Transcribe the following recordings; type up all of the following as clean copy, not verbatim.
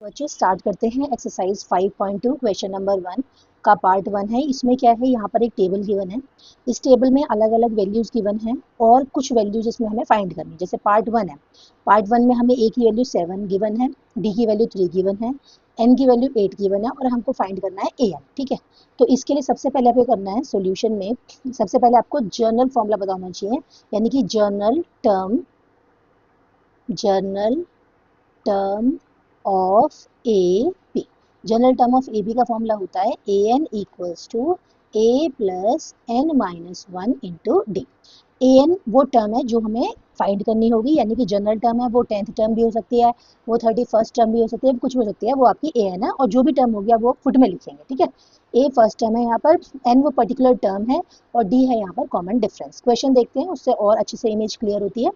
बच्चों स्टार्ट करते हैं एक्सरसाइज 5.2 क्वेश्चन नंबर 1 का पार्ट 1 है। इसमें क्या है, यहाँ पर एक टेबल गिवन है। इस टेबल में अलग अलग वैल्यूज गिवन है और कुछ वैल्यूज इसमें हमें फाइंड करनी है। जैसे पार्ट 1 है, पार्ट 1 में हमें ए की वैल्यू 7 गिवन है, डी की वैल्यू 3 गिवन है, एन की वैल्यू 8 गिवन है और हमको फाइंड करना है ए एन। ठीक है, तो इसके लिए सबसे पहले आपको करना है सोल्यूशन में, सबसे पहले आपको जर्नल फॉर्मूला पता होना चाहिए, यानी कि general term of A P. General term of A P का फॉर्मूला होता है A N equals to A plus N minus one into D. A N वो टर्म है जो हमें फाइंड करनी होगी, यानी कि जनरल टर्म है, वो 10th टर्म भी हो सकती है, वो 31st टर्म भी हो सकती है, कुछ भी हो सकती है, वो आपकी ए एन है। और जो भी टर्म हो गया वो फुट में लिखेंगे। ठीक है, ए फर्स्ट टर्म है यहाँ पर, एन वो पर्टिकुलर टर्म है और डी है यहाँ पर कॉमन डिफरेंस। क्वेश्चन देखते हैं, उससे और अच्छे से इमेज क्लियर होती है।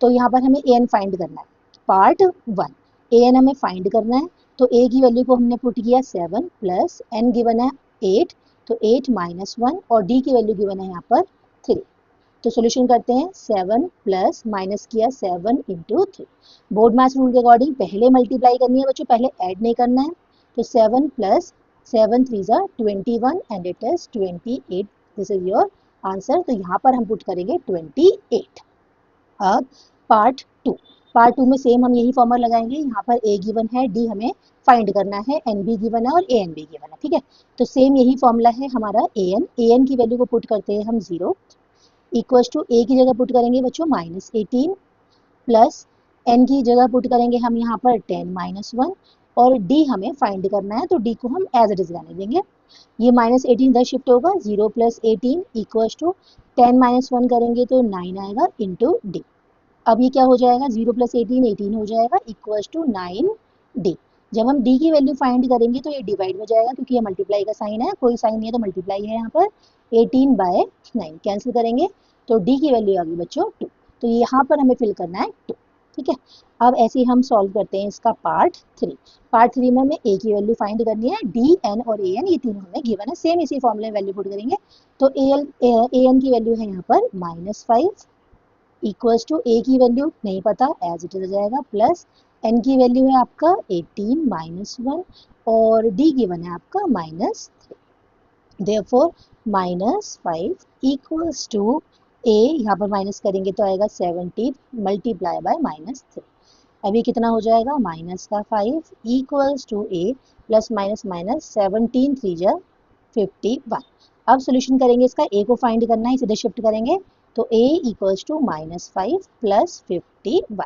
तो यहाँ पर हमें ए एन फाइंड करना है। पार्ट 1 ए एन हमें फाइंड करना है, तो ए की वैल्यू को हमने पुट किया 7 प्लस एन गिवन है 8, तो 8 माइनस 1 और डी की वैल्यू गिवन है यहाँ पर 3। तो सोल्यूशन करते हैं, 7 प्लस माइनस किया 7 इंटू 3। बोर्ड मैथ्स रूल के अकॉर्डिंग पहले मल्टीप्लाई करनी है बच्चों, पहले ऐड नहीं करना है। तो 7 प्लस 7 3 ज़ा 21 and it is 28। This is your answer. तो यहाँ पर हम पुट करेंगे 28। अब पार्ट टू में सेम हम यही फॉर्मूला लगाएंगे। यहाँ पर ए गिवन है, डी हमें फाइंड करना है, एन बी गिवन है और ए एन बी गिवन है। ठीक है, तो सेम यही फॉर्मूला है हमारा ए एन की वैल्यू को पुट करते हैं हम 0 इक्वल्स टू ए की जगह पुट करेंगे बच्चों -18 प्लस एन की जगह पुट करेंगे हम यहाँ पर 10 माइनस 1 और डी हमें फाइंड करना है, तो डी को हम एज इट इज रहने देंगे। ये -18 इधर शिफ्ट होगा, 0 प्लस 18 इक्वल्स टू 10 माइनस 1 करेंगे तो 9 आएगा इंटू डी। अब ये क्या हो जाएगा, 0 प्लस 18 हो जाएगा इक्वल्स टू 9 डी। जब हम डी की वैल्यू फाइंड करेंगे तो ये डिवाइड में जाएगा, क्योंकि ये मल्टीप्लाई का साइन है, कोई साइन नहीं है तो मल्टीप्लाई है। यहाँ पर 18/9 कैंसिल करेंगे तो डी की वैल्यू आ गई बच्चों 2। तो यहाँ पर हमें फिल करना है 2। ठीक है, अब ऐसे ही हम सॉल्व करते हैं इसका पार्ट 3। पार्ट 3 में हमें ए की वैल्यू फाइंड करनी है, डी एन और ए एन ये तीनों हमें गिवन है, सेम इसी फॉर्मूले में वैल्यू पुट करेंगे। तो ए एन की वैल्यू है यहाँ पर -5 इक्वल्स टू ए की वैल्यू नहीं पता, एज इट इज आ जाएगा, प्लस एन की वैल्यू है आपका 18 माइनस 1 और डी गिवन है आपका -3। देयरफॉर -5 इक्वल्स टू ए, यहाँ पर माइनस करेंगे तो आएगा 70 मल्टीप्लाई बाय -3। अभी कितना हो जाएगा, माइनस का 5 equals to A plus minus minus 17 3 जा 51। अब सोल्यूशन करेंगे इसका, ए को फाइंड करना है, इसे शिफ्ट करेंगे तो a इक्वल्स टू -5 प्लस 51।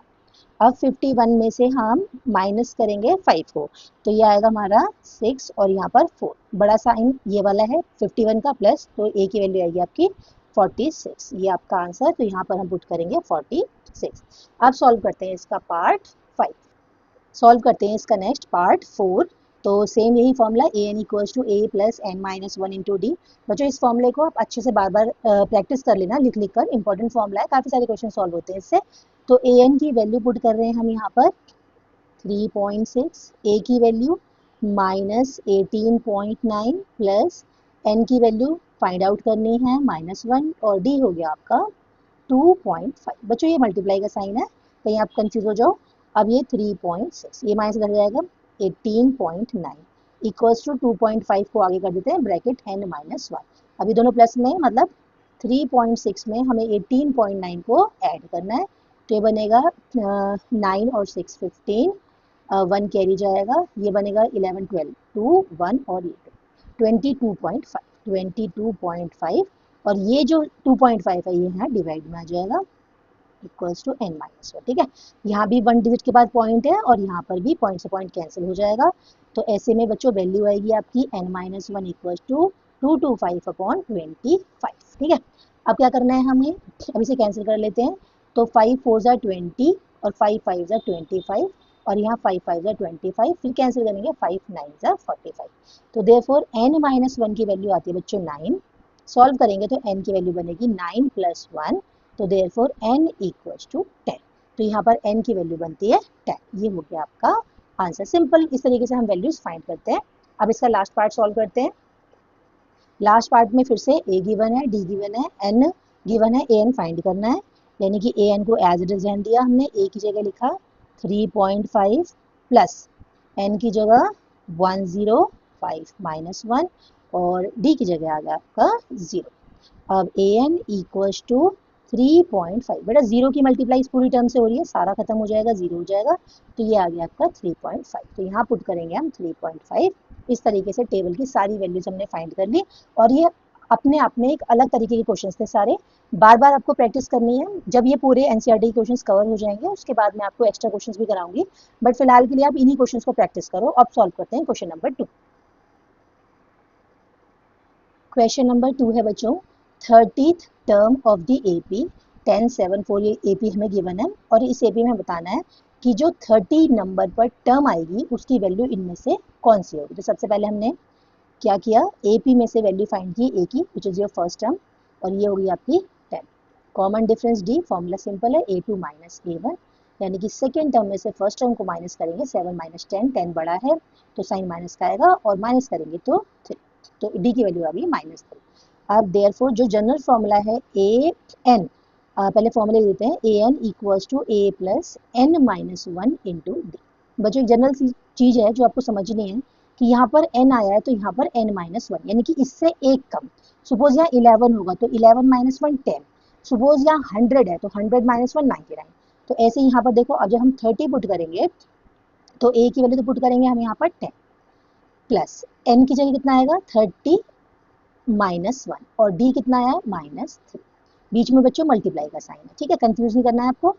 अब 51 में से हम माइनस करेंगे 5 को, तो ये आएगा हमारा 6 और यहाँ पर 4, बड़ा साइन ये वाला है 51 का प्लस, तो a की वैल्यू आएगी आपकी 46। ये आपका आंसर, तो यहाँ पर हम पुट करेंगे 46। अब सॉल्व करते हैं इसका पार्ट 5। सॉल्व करते हैं इसका नेक्स्ट पार्ट 4। तो सेम यही formula A N equals to A plus N minus 1 into D. बच्चों इस फॉर्मूले को आप अच्छे से बार बार प्रैक्टिस कर लेना, लिख लिख कर, इंपॉर्टेंट फॉर्मूला है, काफ़ी सारे क्वेश्चन सॉल्व होते हैं इससे। तो ए एन की वैल्यू पुट कर रहे हैं हम यहाँ पर 3.6, ए की वैल्यू -18.9 प्लस एन की वैल्यू फाइंड आउट करनी है -1 और डी हो गया आपका 2.5। बच्चों ये मल्टीप्लाई का साइन है, कहीं आप कंफ्यूज हो जाओ। अब ये 3.6 ये माइनस लग जाएगा 18.9 इक्वल्स टू 2.5 को आगे कर देते हैं ब्रैकेट n माइनस 1। अभी दोनों प्लस में, मतलब 3.6 में हमें 18.9 को ऐड करना है, तो ये बनेगा 9 और 6 15, 1 कैरी जाएगा, ये बनेगा 11 12 2 1 और ये 22.5 और ये जो 2.5 है ये यहाँ डिवाइड में आ जाएगा इक्वल्स टू n माइनस 1। ठीक है, यहाँ भी 1 डिजिट के बाद पॉइंट है और यहाँ पर भी पॉइंट से पॉइंट कैंसिल हो जाएगा, तो ऐसे में बच्चों वैल्यू आएगी आपकी n माइनस 1 इक्वल्स टू 225/25। ठीक है, अब क्या करना है हमें, अब इसे कैंसिल कर लेते हैं, तो 5 4 ज़ा 20 और 5 5 ज़ा 25 और यहाँ 5 5 ज़ा 25, फिर कैंसिल करेंगे 5 9 ज़ा 45। तो देयरफॉर n माइनस 1 की वैल्यू आती है बच्चों 9। सॉल्व करेंगे तो n की वैल्यू बनेगी 9 प्लस 1, तो देयरफॉर n इक्वल्स टू 10। तो यहाँ पर n की वैल्यू बनती है 10। ये हो गया आपका आंसर। सिंपल इस तरीके से हम वैल्यूज फाइंड करते हैं। अब इसका लास्ट पार्ट सॉल्व करते हैं। लास्ट पार्ट में फिर से a गिवन है, d गिवन है, n गिवन है, a n फाइंड करना है, यानी कि a n को एज इट इज रहने दिया हमने, a की जगह लिखा 3.5 प्लस n की जगह 105 -1 और d की जगह आ गया आपका 0। अब ए एन इक्वल्स टू 3.5। बेटा जीरो की मल्टीप्लाई इस पूरी टर्म से हो रही है, सारा खत्म हो जाएगा, जीरो हो जाएगा, तो ये आ गया आपका 3.5। तो यहाँ पुट करेंगे हम 3.5। इस तरीके से टेबल की सारी वैल्यूज हमने फाइंड कर ली। और ये अपने आप में एक अलग तरीके के क्वेश्चंस थे सारे, बार बार आपको प्रैक्टिस करनी है। जब ये पूरे एनसीईआरटी के क्वेश्चंस कवर हो जाएंगे उसके बाद मैं आपको एक्स्ट्रा क्वेश्चंस भी कराऊंगी, बट फिलहाल के लिए आप इन्हीं क्वेश्चंस को प्रैक्टिस करो। अब सॉल्व करते हैं क्वेश्चन नंबर 2। क्वेश्चन नंबर 2 है बच्चों, 30th term of the AP 1074। ये एपी हमें गिवन है और इस एपी में बताना है कि जो 30 नंबर पर टर्म आएगी उसकी वैल्यू इनमें से कौन सी होगी। तो सबसे पहले हमने क्या किया, एपी में से वैल्यू फाइंड की ए की, which is your first term, और ये होगी आपकी 10। Common difference D, formula simple है, a2 माइनस a1, यानी कि सेकेंड टर्म में से फर्स्ट टर्म को माइनस करेंगे, 7 माइनस 10, 10 बड़ा है तो साइन माइनस का आएगा, और माइनस करेंगे तो 3, तो डी की वैल्यू आ गई -3। अब देयरफॉर जो जनरल फॉर्मूला है ए एन, पहले फॉर्मूले देते हैं, A N equals to A plus N minus 1 into D. बच्चों एक जनरल सी चीज़ है जो आपको समझनी है कि यहाँ पर n आया है तो यहाँ पर n माइनस 1, यानी कि इससे एक कम। सपोज यहाँ 11 होगा तो 11 माइनस 1 10। सपोज यहाँ 100 है तो 100 माइनस 1 99। तो ऐसे यहाँ पर देखो, अब जब हम 30 पुट करेंगे तो a की वैल्यू तो पुट करेंगे हम यहाँ पर 10, प्लस n की जगह कितना आएगा 30 -1, और d कितना आया -3। बीच में बच्चों मल्टीप्लाई का साइन है, ठीक है, कंफ्यूज नहीं करना है आपको।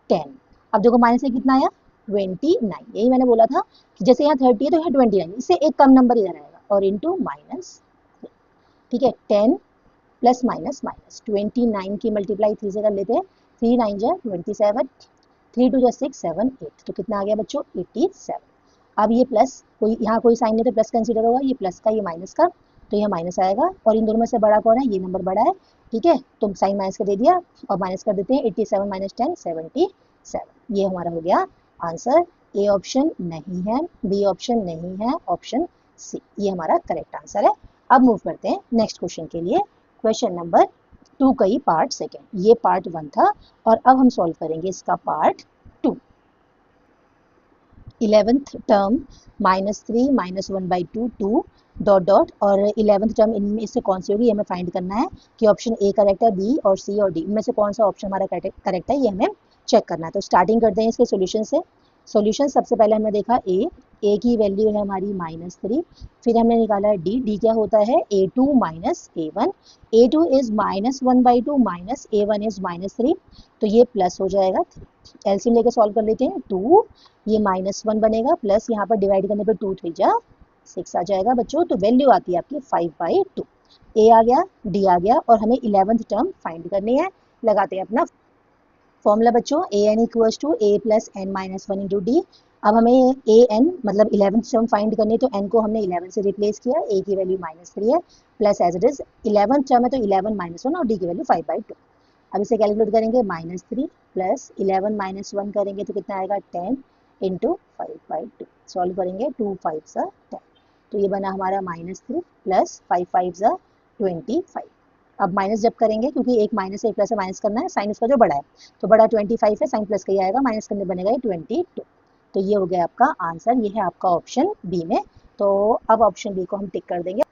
10, अब देखो माइनस से कितना आया 29। यही मैंने बोला था कि जैसे यहाँ 30 है तो यहाँ 29, इससे एक कम नंबर इधर आएगा, और इंटू -3, ठीक है। 10 प्लस माइनस माइनस 29 की मल्टीप्लाई 3 से कर लेते हैं, 3 9 जा 27, 3 2 जा 6 7 8, तो कितना आ गया बच्चों 87। अब ये प्लस, कोई यहाँ कोई साइन नहीं तो प्लस कंसीडर होगा, ये प्लस का ये माइनस का, तो यह माइनस आएगा, और इन दोनों में से बड़ा कौन है, ये नंबर बड़ा है, ठीक है, तो साइन माइनस का दे दिया और माइनस कर देते हैं, 87 माइनस 10 77। ये हमारा हो गया आंसर। ए ऑप्शन नहीं है, बी ऑप्शन नहीं है, ऑप्शन सी ये हमारा करेक्ट आंसर है। अब मूव करते हैं नेक्स्ट क्वेश्चन के लिए। क्वेश्चन नंबर 2 का ही पार्ट सेकेंड, ये पार्ट 1 था और अब हम सॉल्व करेंगे इसका part 2। 11th term -3 -1/2 2 dot dot, और 11th टर्म इनमें से कौन सी होगी ये हमें फाइंड करना है कि ऑप्शन ए करेक्ट है, बी और सी और डी इनमें से कौन सा ऑप्शन हमारा करेक्ट है, ये हमें चेक करना है। तो स्टार्टिंग करते हैं इसके सॉल्यूशन से। सॉल्यूशन सबसे पहले हमने देखा ए की वैल्यू है हमारी -3, फिर हमने निकाला डी क्या होता है a2 minus a1, a2 is -1/2 minus a1 is -3, तो ये प्लस हो जाएगा 3। एलसीएम लेके सॉल्व कर लेते हैं, 2 ये -1 बनेगा, प्लस यहाँ पर डिवाइड करने पर 2 3 जा 6 आ जाएगा बच्चों, तो वैल्यू आती है आपकी 5/2। ए आ गया, डी आ गया, और हमें 11th टर्म फाइंड करनी है। लगाते हैं अपना फॉर्मूला बच्चों, A N equals to A plus N minus 1 into D. अब हमें ए एन मतलब 11th टर्म फाइंड करनी है, तो एन को हमने 11 से रिप्लेस किया, ए की वैल्यू -3 है, plus as it is 11th term है तो 11 -1 और डी की वैल्यू 5/2। अब इसे कैलकुलेट करेंगे, -3 प्लस 11 -1 करेंगे तो कितना आएगा 10 इंटू 5/2। सॉल्व करेंगे 2 5 सा 10, तो ये बना हमारा -3 प्लस 5 5 सा 25। अब माइनस जब करेंगे, क्योंकि एक माइनस से एक प्लस से माइनस करना है, साइन उसका जो बड़ा है तो बड़ा 25 है, साइन प्लस का ही आएगा, माइनस करने बनेगा ये 22। तो ये हो गया आपका आंसर, ये है आपका ऑप्शन बी में। तो अब ऑप्शन बी को हम टिक कर देंगे,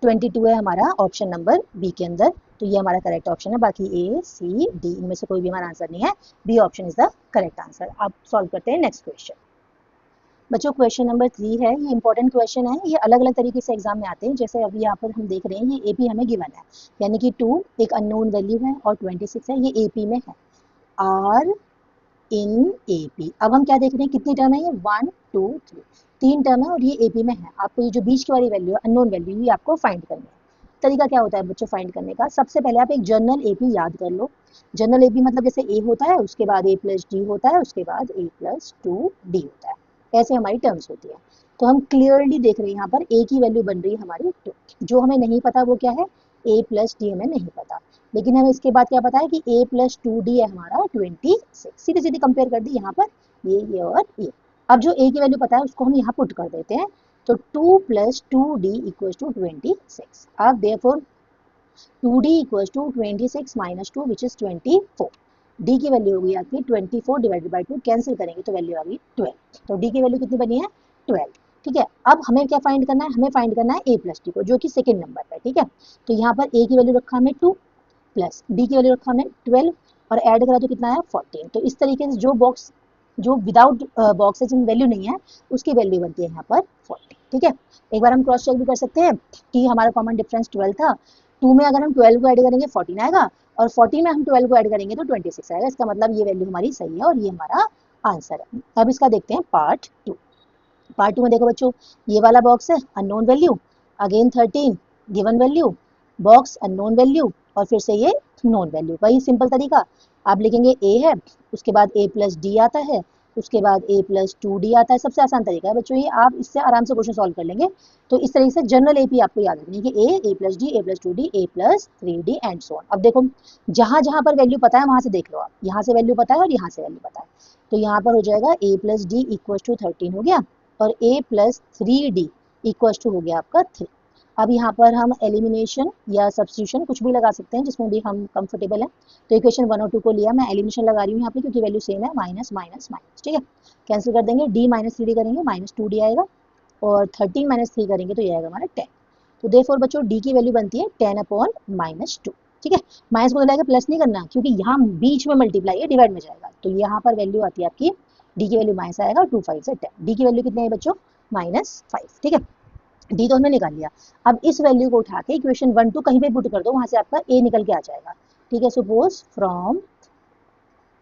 22 है हमारा ऑप्शन नंबर बी के अंदर, तो ये हमारा करेक्ट ऑप्शन है। बाकी ए सी डी इनमें से कोई भी हमारा आंसर नहीं है, B option is the correct answer. अब सॉल्व करते हैं नेक्स्ट क्वेश्चन। बच्चों क्वेश्चन नंबर 3 है, ये इंपॉर्टेंट क्वेश्चन है, ये अलग अलग तरीके से एग्जाम में आते हैं। जैसे अभी यहाँ पर हम देख रहे हैं ये एपी हमें गिवन है, यानी कि 2 एक अननोन वैल्यू है और 26 है, ये एपी में है, आर इन एपी। अब हम क्या देख रहे हैं, कितनी टर्म है ये 1 2 3, 3 टर्म है और ये एपी में है। आपको ये जो बीच की वाली वैल्यू है अननोन वैल्यू, ये आपको फाइंड करनी है। तरीका क्या होता है बच्चों फाइंड करने का, सबसे पहले आप एक जर्नल एपी याद कर लो। जर्नल एपी मतलब जैसे ए होता है उसके बाद ए प्लस डी होता है, उसके बाद ए प्लस 2 डी होता है, ऐसे हमारी टर्म्स होती है। तो हम क्लियरली देख रहे हैं यहाँ पर ए की वैल्यू बन रही है हमारी 2। जो हमें नहीं पता वो क्या है, ए प्लस डी हमें नहीं पता, लेकिन हमें इसके बाद क्या पता है कि a प्लस 2d है हमारा 26। सीधे सीधे कंपेयर कर दी यहाँ पर ये और ये। अब जो a की वैल्यू पता है उसको हम यहाँ पुट कर देते हैं, तो 2 प्लस 2d इक्वल्स टू 26। अब therefore 2d equals to 26 minus 2 which is 24। d की वैल्यू होगी आपकी 24 डिवाइडेड बाई 2, कैंसिल करेंगे तो वैल्यू आ गई 12। तो d की वैल्यू कितनी बनी है 12। ठीक है, अब हमें क्या फाइंड करना है, हमें फाइंड करना है a प्लस डी को, जो कि सेकेंड नंबर पर। ठीक है, तो यहाँ पर a की वैल्यू रखा हमें 2 प्लस डी की वैल्यू रखा हमने 12 और ऐड करा तो कितना है 14। तो इस तरीके से जो बॉक्स जो विदाउट बॉक्स है, जिन वैल्यू नहीं है, उसकी वैल्यू बनती है यहाँ पर 14। ठीक है, एक बार हम क्रॉस चेक भी कर सकते हैं कि हमारा कॉमन डिफरेंस 12 था। 2 में अगर हम 12 को ऐड करेंगे 14 आएगा, और 14 में हम 12 को ऐड करेंगे तो 26 आएगा। इसका मतलब ये वैल्यू हमारी सही है और ये हमारा आंसर है। अब इसका देखते हैं पार्ट 2। पार्ट 2 में देखो बच्चों, ये वाला बॉक्स है unknown value, again 13 given value, box unknown value, और फिर से ये नोन वैल्यू। वही सिंपल तरीका, आप लिखेंगे a है, उसके बाद a प्लस डी आता है, उसके बाद a प्लस 2d आता है। सबसे आसान तरीका है बच्चों ये, आप इससे आराम से क्वेश्चन सॉल्व कर लेंगे। तो इस तरीके से जनरल एपी आपको याद रखनी है कि a plus D, a plus 2d, a plus 3d and so on. अब देखो, जहां जहां पर वैल्यू पता है वहां से देख लो आप, यहाँ से वैल्यू पता है और यहाँ से वैल्यू पता है। तो यहाँ पर हो जाएगा a plus D equal to 13 हो गया, और a plus 3d equal to हो गया आपका 3। अब यहाँ पर हम एलिमिनेशन या सब्स्टिट्यूशन कुछ भी लगा सकते हैं जिसमें भी हम कंफर्टेबल हैं। तो इक्वेशन 1 और 2 को लिया, मैं एलिमिनेशन लगा रही हूँ यहाँ पे क्योंकि वैल्यू सेम है, माइनस माइनस माइनस। ठीक है, कैंसिल कर देंगे, d माइनस 3d करेंगे माइनस 2d आएगा, और 13 माइनस 3 करेंगे तो ये आएगा हमारा 10। तो देयरफॉर बच्चों d की वैल्यू बनती है 10 अपॉन माइनस 2। ठीक है, माइनस को लगाएगा, प्लस नहीं करना क्योंकि यहाँ बीच में मल्टीप्लाई है, डिवाइड में जाएगा। तो यहाँ पर वैल्यू आती है आपकी, d की वैल्यू माइनस आएगा, 2 5 से 10। d की वैल्यू कितनी है बच्चों, माइनस 5। ठीक है, डी तो हमने निकाल लिया। अब इस वैल्यू को उठा के इक्वेशन 1 2 कहीं पे पुट कर दो, वहां से आपका a निकल के आ जाएगा। ठीक है, सपोज फ्रॉम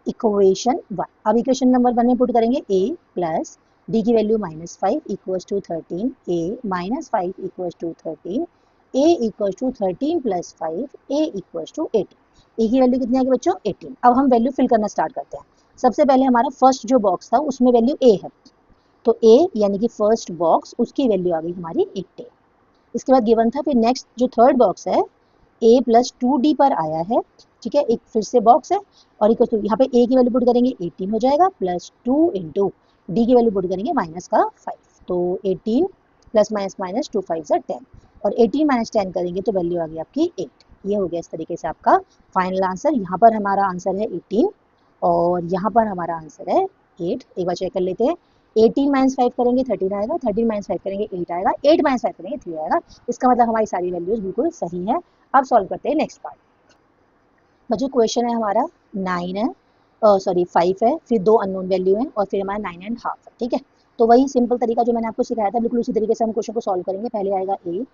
इक्वेशन 1, अब इक्वेशन नंबर 1 में पुट करेंगे a प्लस डी की value minus 5 equals to 13, a minus 5 equals to 13, a equals to 13 plus 5, a equals to 18। a की वैल्यू कितनी आ गई बच्चों, 18। अब हम वैल्यू फिल करना स्टार्ट करते हैं। सबसे पहले हमारा फर्स्ट जो बॉक्स था उसमें वैल्यू a है, तो a यानी कि फर्स्ट बॉक्स, उसकी वैल्यू आ गई हमारी 18। इसके बाद गिवन था, फिर नेक्स्ट जो थर्ड बॉक्स है a प्लस 2d पर आया है। ठीक है, एक फिर से बॉक्स है, और यहाँ पे a की वैल्यू पुट करेंगे 18 हो जाएगा, प्लस 2 इंटू डी की वैल्यू पुट करेंगे माइनस का 5। तो 18 प्लस माइनस माइनस 2 5 से 10, और 18 माइनस 10 करेंगे तो वैल्यू आ गई आपकी 8। ये हो गया इस तरीके से आपका फाइनल आंसर। यहाँ पर हमारा आंसर है 18 और यहाँ पर हमारा आंसर है 8। एक बार चेक कर लेते हैं, 18 माइनस 5 करेंगे 13 आएगा, 13 माइनस 5 करेंगे 8 आएगा, 8 माइनस 5 करेंगे 3 आएगा। इसका मतलब हमारी सारी वैल्यूज बिल्कुल सही है। अब सॉल्व करते हैं नेक्स्ट पार्ट। बच्चों क्वेश्चन है हमारा 9 है, सॉरी 5 है, फिर 2 अननोन वैल्यू है, और फिर हमारा 9 एंड हाफ है। ठीक है, तो वही सिंपल तरीका जो मैंने आपको सिखाया था, बिल्कुल उसी तरीके से हम क्वेश्चन को सॉल्व करेंगे। पहले आएगा a,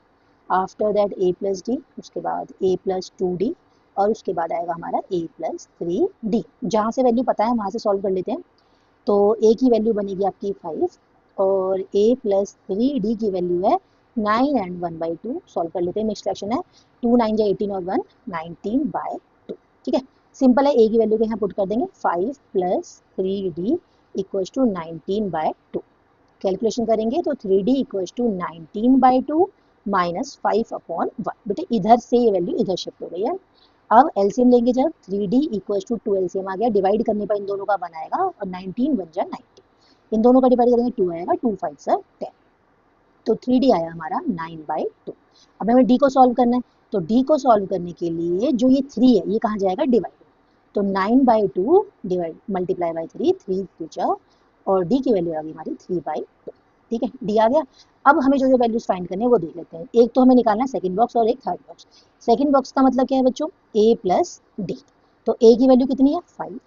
after that a plus D, उसके बाद a प्लस 2d, और उसके बाद आएगा हमारा a प्लस 3d। जहाँ से वैल्यू पता है वहाँ से सॉल्व कर लेते हैं। तो a की वैल्यू बनेगी आपकी 5, और a प्लस 3d की वैल्यू है 9 एंड 1/2। सॉल्व कर लेते हैं, मिक्स फ्रैक्शन है, 2 9 जा 18 और 1 19/2। ठीक है, सिंपल है, a की वैल्यू को यहाँ पुट कर देंगे, 5 plus 3d equals to 19/2। Calculation करेंगे तो 3d equals to 19/2 minus 5 upon 1। बेटे इधर से ये वैल्यू इधर शिफ्ट हो गई है। अब एलसीएम लेंगे, जब 3d इक्वल्स टू 2 एलसीएम आ गया, डिवाइड करने पर इन दोनों का 1 आएगा, और 19 1 जा 90, इन दोनों का डिवाइड करेंगे 2 आएगा, 2 5 से 10। तो 3d आया हमारा 9/2। अब हमें d को सॉल्व करना है, तो d को सॉल्व करने के लिए जो ये 3 है ये कहाँ जाएगा, डिवाइड। तो 9/2 डिवाइड मल्टीप्लाई बाई 3, 3 2 जा, और d की वैल्यू आ गई हमारी 3/2। ठीक है, d आ गया। अब हमें जो जो वैल्यूज फाइंड करने हैं वो देख लेते हैं। एक तो हमें निकालना है सेकंड बॉक्स और एक थर्ड बॉक्स। सेकंड बॉक्स का मतलब क्या है बच्चों, a प्लस डी। तो a की वैल्यू कितनी है 5,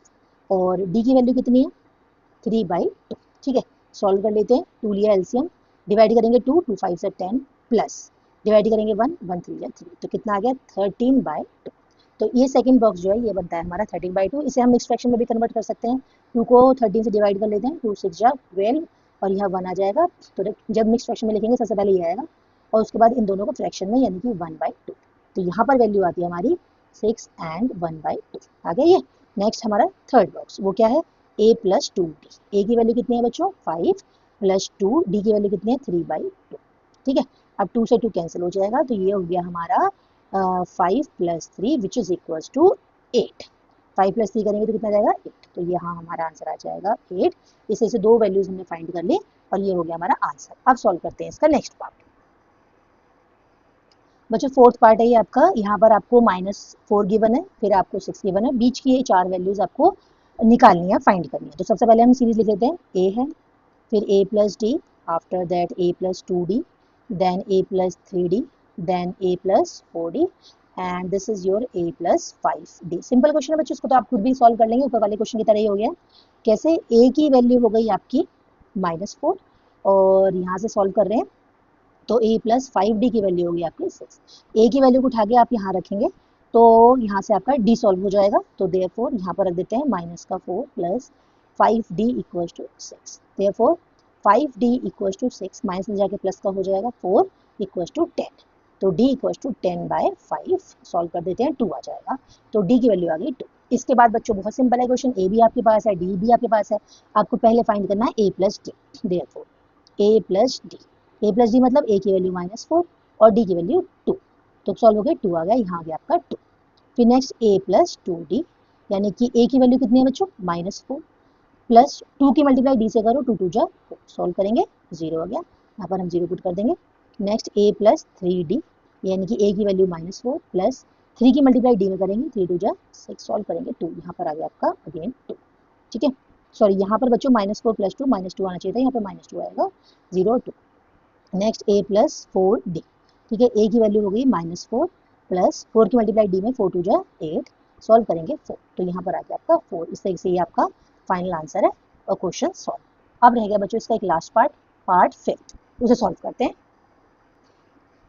और d की वैल्यू कितनी है 3/2। ठीक है, सॉल्व कर लेते हैं। 2 लिया एलसीएम, डिवाइड करेंगे 2, 2 5 से 10, प्लस डिवाइड करेंगे 1, 1 3 जा 3, तो कितना आ गया 13/2। तो ये सेकंड बॉक्स जो है ये बनता है हमारा 13/2। इसे हम मिक्स फ्रैक्शन में भी कन्वर्ट कर सकते हैं। 2 को 13 से डिवाइड कर लेते हैं, 2 6 जा 12, और यह 1 आ जाएगा। तो जब मिक्स फ्रैक्शन में लिखेंगे सबसे पहले ये आएगा, और उसके बाद इन दोनों को फ्रैक्शन में, यानी कि 1/2। तो यहाँ पर वैल्यू आती है हमारी 6 एंड 1/2। आ गया ये। नेक्स्ट हमारा थर्ड बॉक्स, वो क्या है, a प्लस 2d। a की वैल्यू कितनी है बच्चों 5, प्लस 2, d की वैल्यू कितनी है 3/2। ठीक है, अब 2 से 2 कैंसिल हो जाएगा, तो ये हो गया हमारा 5 plus 3 which is equals to 8। 5 plus 3 करेंगे तो कितना जाएगा 8। तो यहाँ हमारा आंसर आ जाएगा 8। इसे से 2 वैल्यूज हमने फाइंड कर ली, और ये हो गया हमारा आंसर। अब सॉल्व करते हैं इसका नेक्स्ट पार्ट। बच्चों फोर्थ पार्ट है ये आपका। यहाँ पर आपको -4 गिवन है, फिर आपको 6 गिवन है, बीच की ये 4 वैल्यूज आपको निकालनी है, फाइंड करनी है। तो सबसे पहले हम सीरीज लिख लेते हैं, a है, फिर a plus D, after that a plus 2d, then a plus 3d, then a plus 4d, and this is your a plus 5d। Simple question है बच्चों, इसको तो आप खुद भी सॉल्व कर लेंगे, ऊपर वाले क्वेश्चन की तरह ही हो गया। कैसे, a की वैल्यू हो गई आपकी -4 और यहाँ से सॉल्व कर रहे हैं तो a प्लस 5d की वैल्यू होगी आपकी 6। a की वैल्यू को उठा के आप यहाँ रखेंगे तो यहाँ से आपका d सॉल्व हो जाएगा, तो देयरफॉर यहाँ पर रख देते हैं -4 plus 5d equals to 6। Therefore 5d equals to 6 minus में जाके प्लस का हो जाएगा 4 इक्वल्स टू 10, तो d इक्वल्स टू 10/5 सॉल्व कर देते हैं, 2 आ जाएगा, तो d की वैल्यू आ गई 2। इसके बाद बच्चों बहुत सिंपल है क्वेश्चन, a भी आपके पास है, d भी आपके पास है, आपको पहले फाइंड करना है a plus d। Therefore a plus d, a plus D मतलब a की वैल्यू -4 और d की वैल्यू 2, तो सॉल्व हो गया, 2 आ गया, यहाँ आ गया आपका 2। फिर नेक्स्ट a प्लस 2d, यानी कि a की वैल्यू कितनी है बच्चों -4 प्लस 2 की मल्टीप्लाई d से करो, 2 2 जा 4, सॉल्व करेंगे 0 आ गया, यहाँ पर हम 0 पुट कर देंगे। नेक्स्ट a प्लस 3d, यानी कि a की वैल्यू -4 प्लस 3 की मल्टीप्लाई d में करेंगे, 3 2 जा 6, सॉल्व करेंगे 2, यहाँ पर आ गया आपका अगेन 2। ठीक है, सॉरी यहाँ पर बच्चों -4 प्लस 2 -2 आना चाहिए था, यहाँ पर -2 आएगा, 0 2। नेक्स्ट a प्लस 4d, ठीक है, a की वैल्यू हो गई -4 प्लस 4 की मल्टीप्लाई d में 4 2 जा 8, सॉल्व करेंगे 4, तो यहाँ पर आ गया आपका 4। इस तरीके से ये आपका फाइनल आंसर है और क्वेश्चन सॉल्व। अब रह गया बच्चों इसका एक लास्ट पार्ट, पार्ट 5, उसे सॉल्व करते हैं।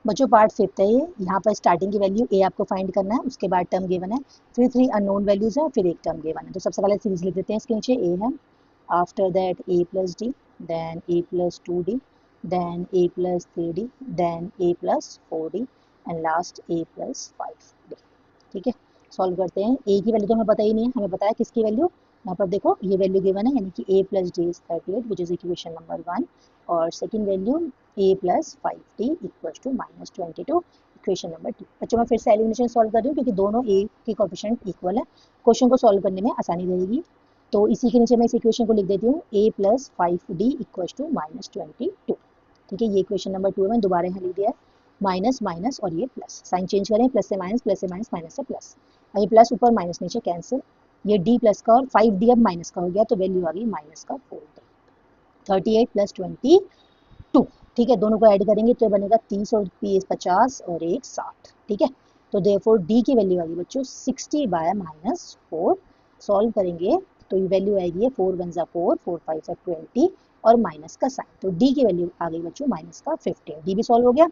बच्चों पार्ट 5 है ये, यहाँ पर स्टार्टिंग की वैल्यू a आपको फाइंड करना है, उसके बाद टर्म गिवन है, फिर 3 अननोन वैल्यूज है, फिर एक टर्म गिवन है। तो सबसे पहले सीरीज लिख देते हैं, इसके नीचे a है, after that a plus d, then a plus 2d, then a plus 3d, then a plus 4d and last a plus 5d। ठीक है, सॉल्व करते हैं। a की वैल्यू तो हमें पता ही नहीं है, हमें पता है किसकी वैल्यू, यहाँ पर देखो ये वैल्यू गिवन है, यानी कि a plus d is 38 which is equation number 1, और second value a plus 5d equals to -22 equation number 2। बच्चों मैं फिर से एलिमिनेशन सॉल्व कर रही हूँ क्योंकि दोनों a के कोएफिशिएंट इक्वल है, क्वेश्चन को सॉल्व करने में आसानी रहेगी। तो इसी के नीचे मैं इस इक्वेशन को लिख देती हूँ, a plus 5d equals to -22। ठीक है, ये इक्वेशन नंबर 2 है, मैंने दोबारा यहाँ लिख दिया है, माइनस माइनस और ये प्लस, साइन चेंज करें, प्लस से माइनस, प्लस से माइनस, माइनस से प्लस, ये प्लस ऊपर माइनस नीचे कैंसिल, ये d प्लस का और 5d अब माइनस का हो गया, तो वैल्यू आ गई माइनस का 4d, 38 प्लस 22। ठीक है, दोनों को ऐड करेंगे तो बनेगा 30 और 50 और 1 60। ठीक है, तो देयरफॉर d की वैल्यू आ गई बच्चों 60/-4, सॉल्व करेंगे तो ये वैल्यू आएगी 4 1 4, 4 5 20 और माइनस का साइन, तो d की वैल्यू आ गई बच्चों माइनस का 15। d भी सॉल्व हो गया।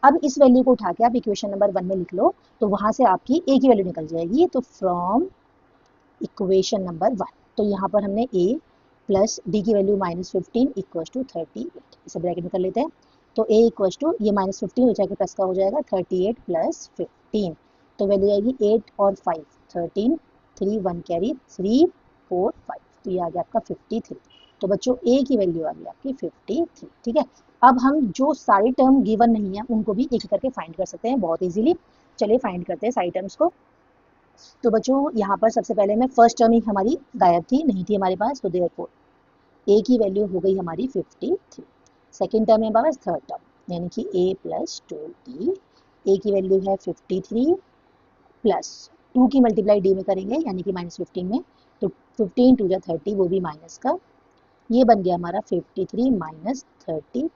अब इस वैल्यू को उठा के आप इक्वेशन नंबर 1 में लिख लो, तो वहां से आपकी a की वैल्यू निकल जाएगी, तो फ्रॉम इक्वेशन नंबर 1, तो यहाँ पर हमने a प्लस d की वैल्यू -15 इक्वल्स टू 38, इसे ब्रैकेट में कर लेते हैं, तो a इक्वल्स टू ये -15 हो जाएगा, प्लस का हो जाएगा 38 प्लस 15, तो वैल्यू आएगी 8 और 5 13, 3 1 कैरी 3 4 5, तो ये आ गया आपका 53। तो बच्चों a की वैल्यू आ गई आपकी 53। ठीक है, अब हम जो सारी टर्म गिवन नहीं है उनको भी एक करके फाइंड कर सकते हैं बहुत इजीली। चलिए फाइंड करते हैं सारी टर्म्स को। तो बच्चों यहाँ पर सबसे पहले में फर्स्ट टर्म ही हमारी गायब थी, नहीं थी हमारे पास, तो देयरफॉर a की वैल्यू हो गई हमारी 53। सेकेंड टर्म है हमारे पास थर्ड टर्म, यानी कि a प्लस 2d, a की वैल्यू है 53 प्लस 2 की मल्टीप्लाई d में करेंगे, यानी कि -15 में, तो 15 2 जा 30, वो भी माइनस का, ये बन गया हमारा 53 माइनस 30,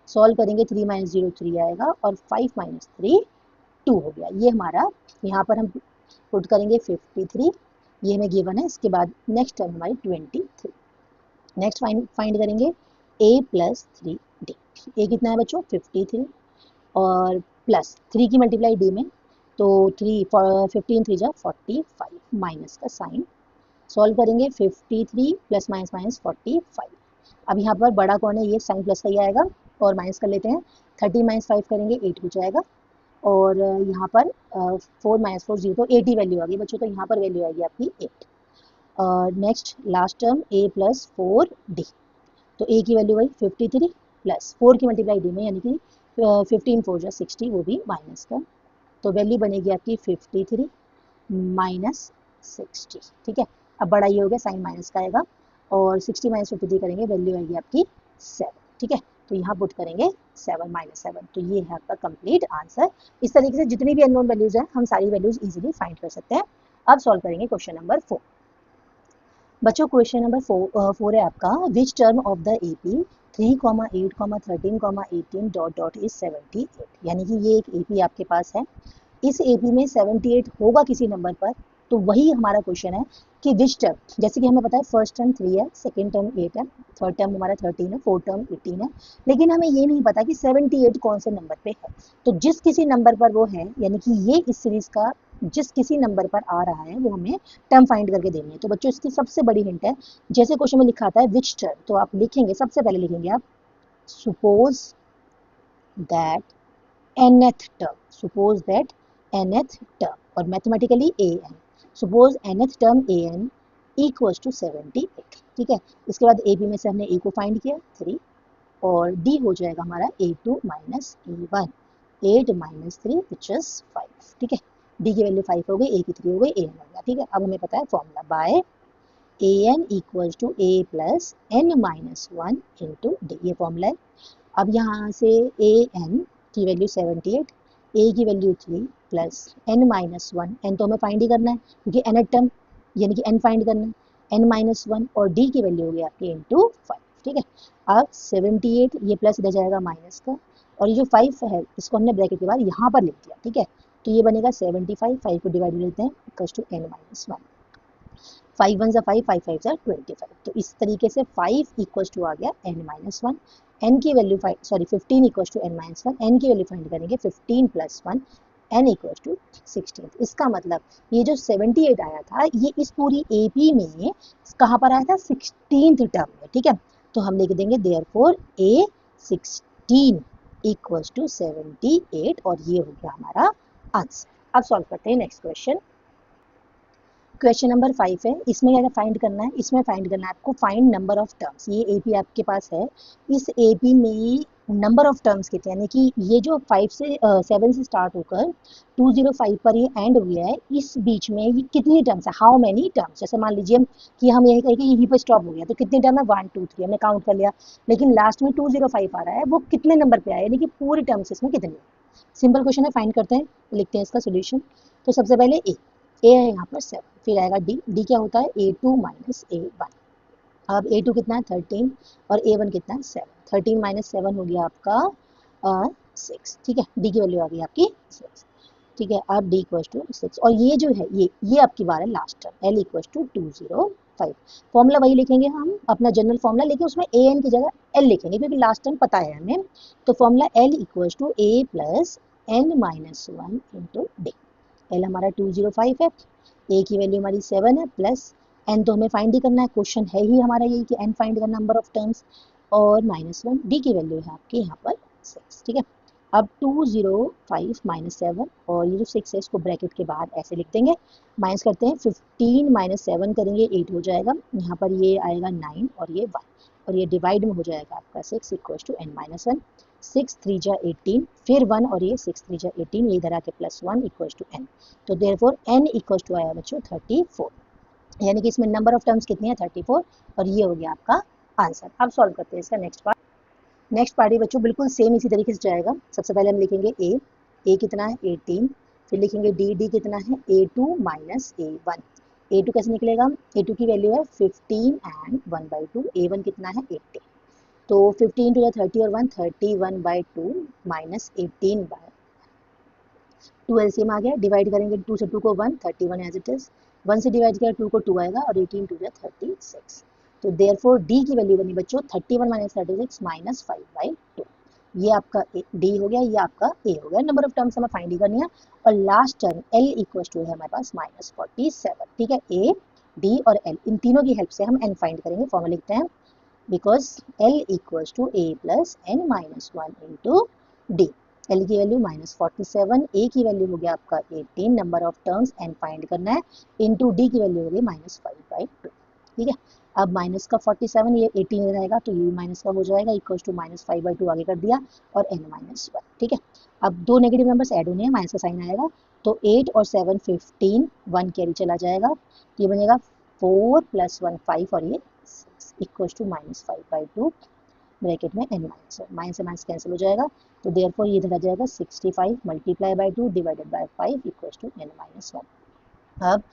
सॉल्व करेंगे 3 - 0 3 आएगा और 5 - 3 2 हो गया। ये हमारा यहाँ पर हम पुट करेंगे 53, ये हमें गिवन है। इसके बाद नेक्स्ट टर्म हमारी 23। नेक्स्ट फाइंड करेंगे a प्लस 3d, a कितना है बच्चों 53 और प्लस 3 की मल्टीप्लाई d में, तो 15 3 जा 45 माइनस का साइन, सॉल्व करेंगे 53 प्लस माइनस माइनस 45। अब यहाँ पर बड़ा कौन है, ये साइन प्लस का ही आएगा और माइनस कर लेते हैं, 30 - 5 करेंगे 8 हो जाएगा, और यहाँ पर 4 - 4 0, तो 8 ही वैल्यू आ गई बच्चों, तो यहाँ पर वैल्यू आएगी आपकी 8। Next last term a plus 4d, तो a की वैल्यू वही 53 प्लस 4 की मल्टीप्लाई d में, यानी कि 15 4 जा 60, वो भी माइनस का, तो वैल्यू बनेगी आपकी 53 माइनस 60। ठीक है, अब बड़ा ये हो गया, साइन माइनस का आएगा, और 60 - 53 करेंगे, वैल्यू आएगी आपकी 7। ठीक है, तो यहाँ पुट करेंगे 7 - 7, तो ये है आपका कंप्लीट आंसर। इस तरीके से जितनी भी अननोन वैल्यूज हैं हम सारी वैल्यूज इजीली फाइंड कर सकते हैं। अब सॉल्व करेंगे क्वेश्चन नंबर 4। बच्चों क्वेश्चन नंबर 4 है आपका, which term of the AP 3,8,13,18 dot dot is 78, यानी कि ये एक एपी आपके पास है, इस एपी में 78 होगा किसी नंबर पर, तो वही हमारा क्वेश्चन है कि विच टर्म, जैसे कि हमें पता है फर्स्ट टर्म 3 है, सेकंड टर्म 8 है, थर्ड टर्म हमारा 13 है, फोर्थ टर्म 18 है, लेकिन हमें ये नहीं पता कि 78 कौन से नंबर पे है। तो जिस किसी नंबर पर वो है, यानी कि ये इस सीरीज का जिस किसी नंबर पर आ रहा है वो हमें टर्म फाइंड करके देनी है। तो बच्चों इसकी सबसे बड़ी हिंट है, जैसे क्वेश्चन में लिखा आता है विच टर्म, तो आप लिखेंगे, सबसे पहले लिखेंगे आप suppose that nth term, suppose that nth term, और mathematically an, suppose nth term an equals to 78, ठीक है। इसके बाद ab में से हमने a को फाइंड किया 3, और d हो जाएगा हमारा a2 minus a1, 8 minus 3 which is 5, ठीक है। d की वैल्यू 5 हो गई, a की 3 हो गई, an हो गया, ठीक है। अब हमें पता है formula, by an equals to a plus n minus 1 into d, ये फॉर्मूला है। अब यहाँ से ए एन की वैल्यू 78, ए की value 3 plus N minus 1, N तो हमें फाइंड ही करना है क्योंकि एन टर्म, यानी कि एन फाइंड करना है, एन माइनस 1, और डी की वैल्यू हो गई आपकी इंटू 5, ठीक है। अब 78, ये प्लस इधर जाएगा माइनस का, और ये जो 5 है इसको हमने ब्रैकेट के बाद यहाँ पर लिख दिया, ठीक है। तो ये बनेगा 75, 5 को डिवाइड लेते हैं, equals to N minus 1, 5 one ज़ा 5, 5 5 ज़ा 25, तो इस तरीके से 5 इक्वल्स टू आ गया n माइनस 1, n की value 15 equals to n minus 1, n की वैल्यू फाइंड करेंगे 15 प्लस 1, n इक्वल्स टू 16। इसका मतलब ये जो 78 आया था ये इस पूरी AP में कहाँ पर आया था, 16th टर्म में, ठीक है। तो हम लिख देंगे देयरफॉर A16 इक्वल्स टू 78, और ये हो गया हमारा आंसर। अब सॉल्व करते हैं नेक्स्ट क्वेश्चन। क्वेश्चन नंबर 5 है, इसमें क्या फाइंड करना है, इसमें फाइंड करना है आपको फाइंड नंबर ऑफ टर्म्स। ये एपी आपके पास है, इस एपी में नंबर ऑफ टर्म्स कितने, यानी कि ये जो 7 से स्टार्ट होकर 205 पर ये एंड हुआ है, इस बीच में ये कितनी टर्म्स है, हाउ मेनी टर्म्स। जैसे मान लीजिए कि हम यही कहें कि यहीं पर स्टॉप हो गया, तो कितनी टर्म है, 1 2 3 हमने काउंट कर लिया, लेकिन लास्ट में 205 आ रहा है, वो कितने नंबर पे आया, यानी कि पूरी टर्म्स इसमें कितनी। सिंपल क्वेश्चन है, फाइंड करते हैं, लिखते हैं इसका सोल्यूशन। तो सबसे पहले ए है यहाँ पर 7, फिर आएगा डी, डी क्या होता है, A2 माइनस A1। अब A2 कितना है 13, और A1 कितना है 7, 13 माइनस 7 हो गया आपका 6, ठीक है। डी की वैल्यू आ गई आपकी 6, ठीक है। अब डी इक्वल्स टू 6, और ये जो है ये आपकी बार है last term, L equals to 205। Formula वही लिखेंगे हम, अपना जनरल फॉर्मूला, लेकिन उसमें ए एन की जगह एल लिखेंगे क्योंकि लास्ट टर्म पता है हमें। तो formula L equals to A plus N minus 1 into D. L हमारा 205 है, ए की वैल्यू हमारी 7 है, प्लस एन तो हमें फाइंड ही करना है, क्वेश्चन है ही हमारा यही कि एन फाइंड करना नंबर ऑफ टर्म्स, और माइनस 1, डी की वैल्यू है आपके यहाँ पर 6, ठीक है। अब 205 माइनस 7, और ये जो 6 है इसको ब्रैकेट के बाद ऐसे लिख देंगे, माइनस करते हैं, 15 माइनस 7 करेंगे 8 हो जाएगा, यहाँ पर ये आएगा 9 और ये 1, और ये डिवाइड में हो जाएगा आपका 6 इक्वल्स टू n माइनस 1, 6 3 जा 18, फिर 1, और ये 6 3 जा 18, ये इधर आके प्लस 1 इक्वल्स टू n। तो देयरफॉर n इक्वल्स टू आया बच्चों 34, यानी कि इसमें नंबर ऑफ टर्म्स कितनी है 34, और ये हो गया आपका आंसर। अब सॉल्व करते हैं इसका नेक्स्ट पार्ट। नेक्स्ट पार्ट बच्चों बिल्कुल सेम इसी तरीके से जाएगा। सबसे पहले हम लिखेंगे ए कितना है 18, फिर लिखेंगे डी कितना है A2 माइनस A1। A2 कैसे निकलेगा, A2 की वैल्यू है 15 एंड 1/2, A1 कितना है 80, तो 15 टू 30 और 1 31/2 माइनस 18/2, एलसीएम आ गया, डिवाइड करेंगे 2 से 2 को 1, 31 एज इट इज, 1 से डिवाइड किया 2 को 2 आएगा, और 18 टू 36। तो देयरफॉर डी की वैल्यू बनी बच्चों 31 माइनस 36 माइनस 5/2, ये आपका डी हो गया, ये आपका ए हो गया। नंबर ऑफ टर्म्स हमें फाइंड ही करनी है, और last term L equal to है हमारे पास माइनस 47, ठीक है। ए डी और एल इन तीनों की हेल्प से हम एन फाइंड करेंगे, फॉर्मूला लिखते हैं, because L equals to A plus N minus 1 into D. L की वैल्यू माइनस 47, ए की वैल्यू हो गया आपका 18, number of terms N find करना है, इंटू डी की वैल्यू हो गई माइनस 5/2, ठीक है। अब माइनस का 47, ये 18 रहेगा, तो ये माइनस का हो जाएगा, इक्वल्स टू माइनस 5/2 आगे कर दिया, और n माइनस 1, ठीक है। अब दो नेगेटिव नंबर्स ऐड होने हैं, माइनस का साइन आएगा, तो 8 और 7 15, 1 कैरी चला जाएगा, तो ये बनेगा 4 प्लस 1 5, और ये 6 इक्वल्स टू माइनस 5/2, ब्रैकेट में n माइनस 1, माइनस से माइनस कैंसिल हो जाएगा, तो देयरफॉर ये इधर आ जाएगा 65 multiply by 2 divided by 5 equals to n minus 1। अब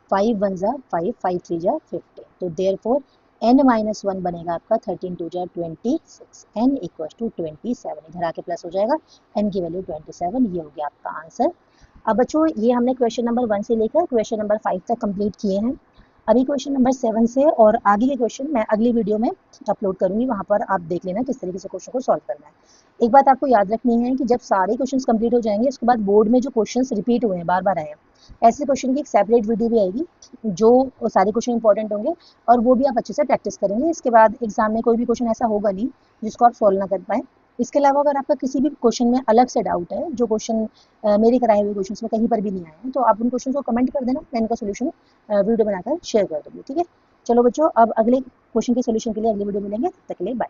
5 1 जा 5, 5 3 जा 15। तो देयरफॉर n-1 बनेगा आपका 13 2 जा 26, n इक्वल्स टू 27। इधर आके प्लस हो जाएगा, n की वैल्यू 27। ये हो गया आपका आंसर। अब बच्चों ये हमने क्वेश्चन नंबर 1 से लेकर क्वेश्चन नंबर 5 तक कंप्लीट किए हैं। अभी क्वेश्चन नंबर 7 से और आगे के क्वेश्चन मैं अगली वीडियो में अपलोड करूंगी, वहां पर आप देख लेना किस तरीके से क्वेश्चन को सॉल्व करना है। एक बात आपको याद रखनी है कि जब सारे क्वेश्चन कंप्लीट हो जाएंगे, उसके बाद बोर्ड में जो क्वेश्चन रिपीट हुए हैं, बार बार आए हैं, ऐसे क्वेश्चन की एक सेपरेट वीडियो भी आएगी, जो सारे क्वेश्चन इंपॉर्टेंट होंगे और वो भी आप अच्छे से प्रैक्टिस करेंगे। इसके बाद एग्जाम में कोई भी क्वेश्चन ऐसा होगा नहीं जिसको आप सॉल्व ना कर पाए। इसके अलावा अगर आपका किसी भी क्वेश्चन में अलग से डाउट है, जो क्वेश्चन मेरे कराए हुए क्वेश्चन में कहीं पर भी नहीं आए हैं, तो आप उन क्वेश्चन को कमेंट कर देना, मैं इनका सोल्यूशन वीडियो बनाकर शेयर कर दूँगी। ठीक है, चलो बच्चों, अब अगले क्वेश्चन के सोल्यूशन के लिए अगली वीडियो मिलेंगे, तब तक के लिए बाय।